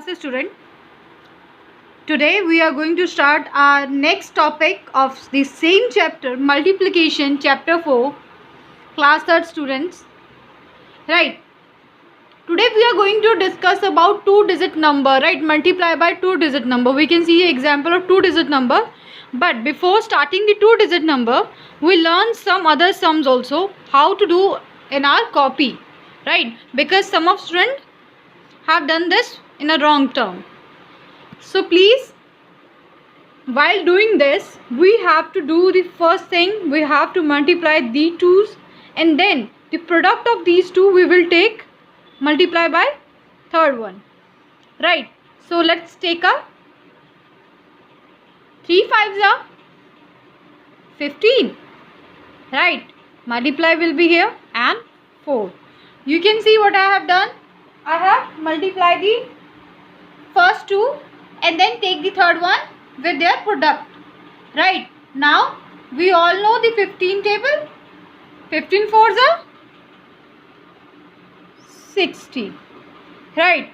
classes student. Today we are going to start our next topic of the same chapter, multiplication, chapter 4, class 3rd students. Right. Today we are going to discuss about two-digit number, right? Multiply by two-digit number. We can see an example of two-digit number. But before starting the two-digit number, we learn some other sums also, how to do in our copy, right? Because some of students have done this in a wrong term. So please, while doing this, we have to do the first thing. We have to multiply the twos, and then the product of these two we will take multiply by third one, right? So let's take a 3 5s are 15, right? Multiply will be here, and 4. You can see what I have done. I have multiplied the first two and then take the third one with their product, right? Now we all know the 15 table. 15 fours are 60, right?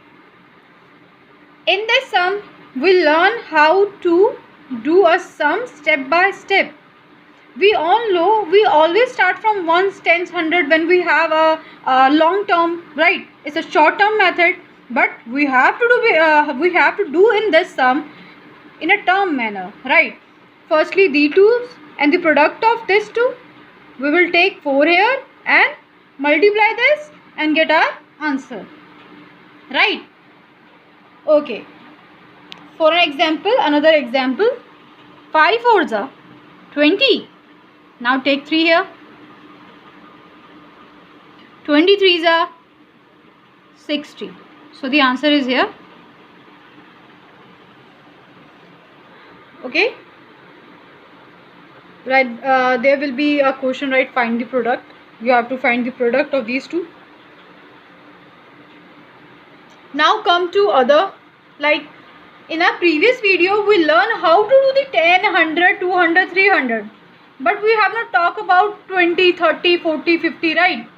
In this sum we learn how to do a sum step by step. We all know we always start from ones, tens, hundred when we have a long term, right? It's a short term method, but we have to do in this sum in a term manner, right? Firstly the twos and the product of this two, we will take 4 here and multiply this and get our answer, right? Okay, for an example, another example, 5 fours are 20. Now take 3 here. 23s are 60. So the answer is here. Okay, right? There will be a question, right? Find the product. You have to find the product of these two. Now come to other, like in our previous video we learned how to do the 10, 100, 200, 300, but we have not talked about 20, 30, 40, 50, right?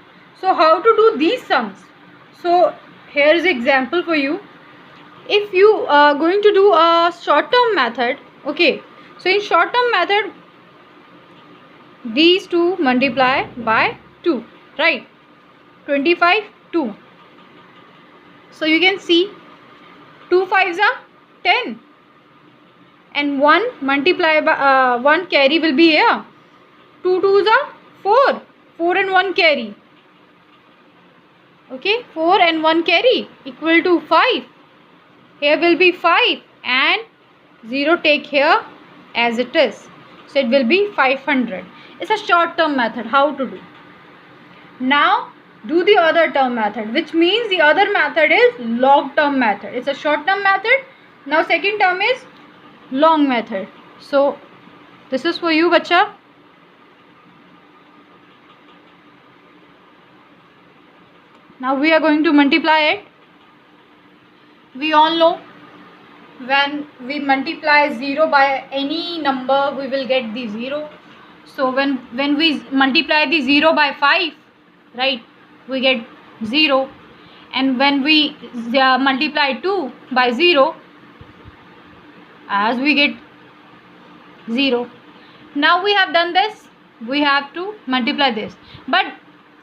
So how to do these sums? So here is example for you. If you are going to do a short term method, okay, so in short term method these two multiply by 2, right? 25, 2. So you can see 2 5s are 10 and 1 multiply by 1 carry will be here. 2 2s are 4, 4 and 1 carry, okay, 4 and 1 carry equal to 5. Here will be 5 and 0 take here as it is, so it will be 500. It's a short term method. How to do? Now do the other term method, which means the other method is log term method. It's a short term method. Now second term is long method. So this is for you, bacha. Now we are going to multiply it. We all know when we multiply 0 by any number we will get the 0. So when we multiply the 0 by 5, right, we get 0, and when we multiply 2 by 0, as we get 0. Now we have done this, we have to multiply this, but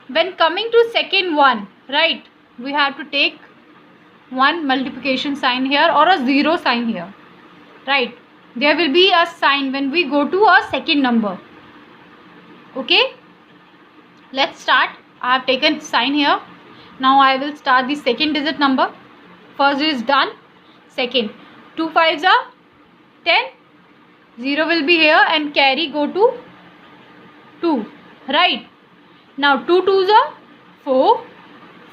when coming to second one, right, we have to take one multiplication sign here or a 0 sign here, right? There will be a sign when we go to a second number. Okay, let's start. I have taken sign here. Now I will start the second digit number. First is done. Second, 2 5s are 10, 0 will be here and carry go to 2, right? Now 2 2s are 4,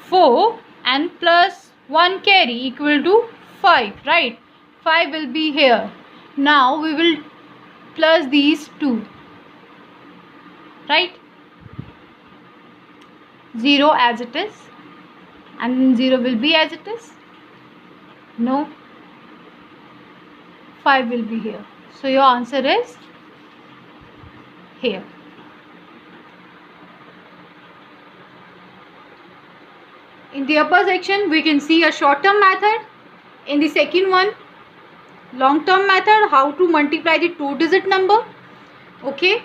4 and plus 1 carry equal to 5, right? 5 will be here. Now we will plus these 2, right? 0 as it is, and 0 will be as it is. No, 5 will be here. So your answer is here. In the upper section we can see a short term method In the second one, long term method, how to multiply the 2-digit number. Okay,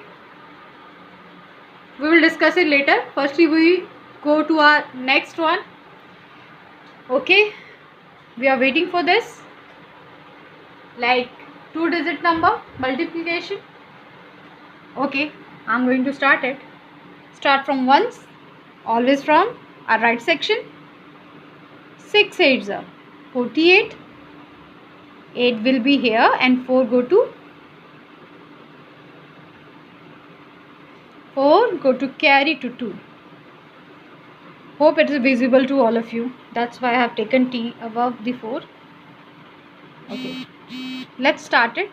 we will discuss it later. Firstly, we go to our next one. Okay, we are waiting for this, like 2-digit number multiplication. Okay, I'm going to start it. Start from ones, always from our right section. 6 8s are 48. 8 will be here and 4 go to carry to 2. Hope it is visible to all of you. That's why I have taken T above the 4. Okay, let's start it.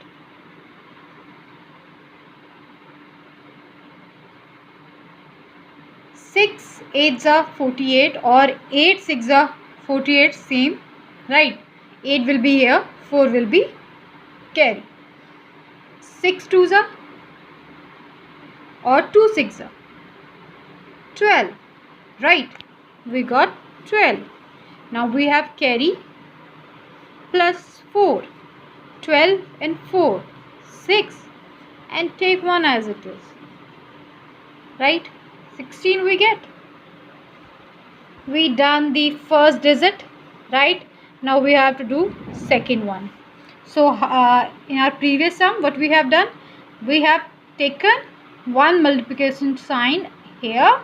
6 8s are 48 or 8 6s are 48, same, right? 8 will be here, 4 will be carry. 6 2s are or 2 6s are 12, right? We got 12. Now we have carry plus 4. 12 and 4 6, and take 1 as it is, right? 16 we get. We done the first digit, right? Now we have to do second one. So in our previous sum, what we have done, we have taken one multiplication sign here,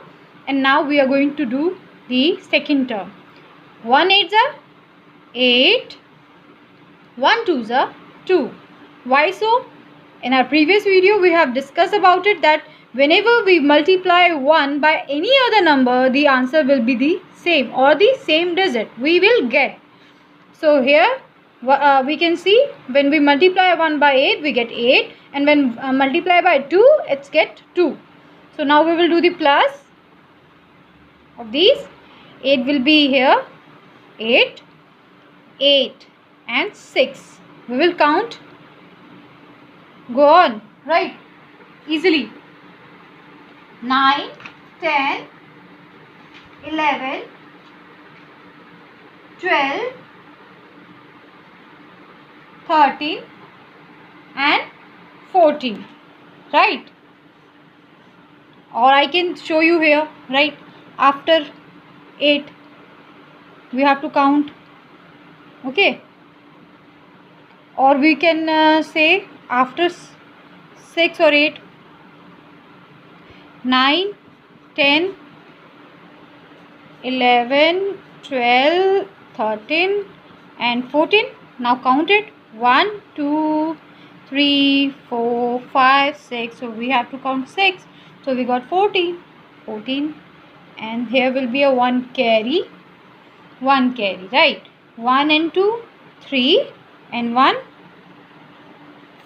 and now we are going to do the second term. 1 8s are 8, 1 2s are 2. Why so? In our previous video we have discussed about it, that whenever we multiply 1 by any other number, the answer will be the same, or the same digit we will get. So here we can see, when we multiply 1 by 8 we get 8, and when multiply by 2 it's get 2. So now we will do the plus of these. 8 will be here, 8 8 and 6. We will count, go on, right, easily. 9 10 11 12 13 and 14, right? Or I can show you here, right? After 8 we have to count, okay? Or we can say after 6 or 8, 9 10 11 12 13 and 14. Now count it, 1 2 3 4 5 6. So we have to count 6. So we got 14, and here will be a 1 carry, right? 1 and 2 3 and 1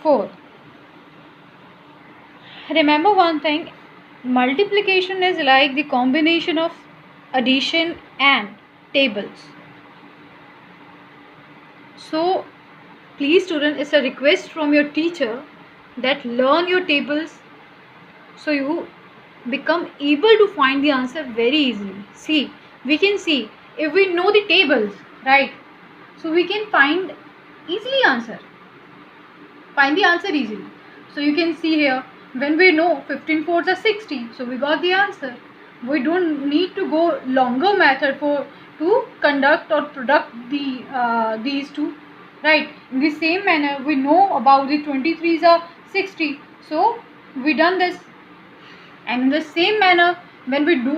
4. Remember one thing, multiplication is like the combination of addition and tables. So please student, it's a request from your teacher that learn your tables so you become able to find the answer very easily. See, we can see if we know the tables, right? So we can find easily answer. Find the answer easily. So you can see here, when we know 15 4s are 60, so we got the answer. We don't need to go longer method to conduct or product these two, right? In the same manner, we know about the 23s are 60, so we done this. And in the same manner, when we do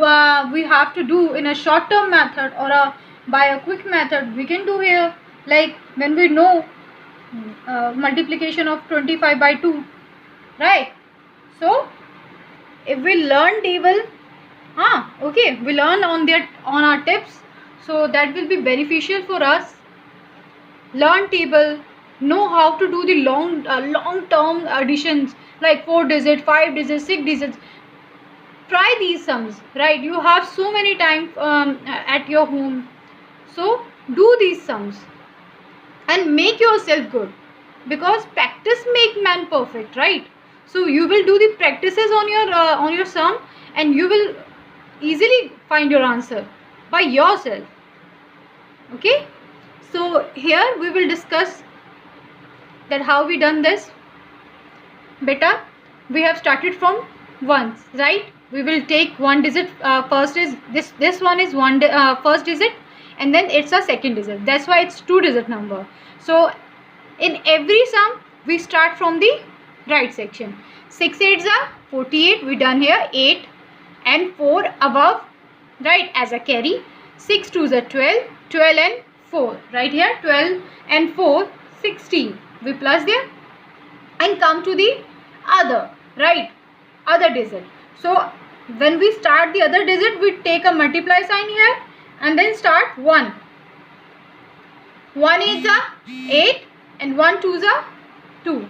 we have to do in a short term method or by a quick method, we can do here, like when we know multiplication of 25 by 2, right? So if we learn table, okay, we learn on our tips, so that will be beneficial for us. Learn table, know how to do the long term additions, like 4 digits, 5 digits, 6 digits. Try these sums, right? You have so many time at your home, so do these sums and make yourself good, because practice make man perfect, right? So you will do the practices on your sum, and you will easily find your answer by yourself. Okay, So here we will discuss that how we done this. Beta, we have started from ones, right? We will take one digit. First is this one is first digit, and then it's a second digit. That's why it's 2-digit number. So in every sum we start from the right section. 6 8s are 48. We done here 8 and 4 above, right, as a carry. 6 2s are 12. 12 and 4, right here. 12 and 4 16. We plus there and come to the other, right, other digit. So when we start the other digit, we take a multiply sign here and then start 1. 1 8s are 8 and 1 2s are 2.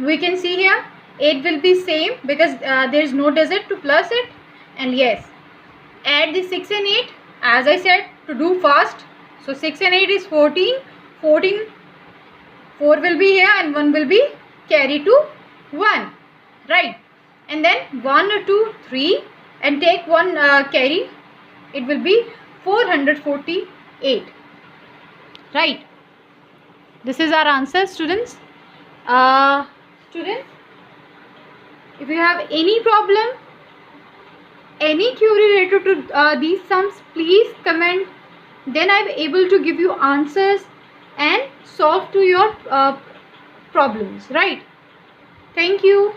We can see here 8 will be same because there is no digit to plus it. And yes, add the 6 and 8 as I said to do fast. So 6 and 8 is 14. 14, 4 will be here and 1 will be carry to 1, right? And then 1 2 3 and take 1 carry. It will be 448, right? This is our answer, students. Students, if you have any problem, any query related to these sums, please comment. Then I'm able to give you answers and solve to your problems, right? Thank you.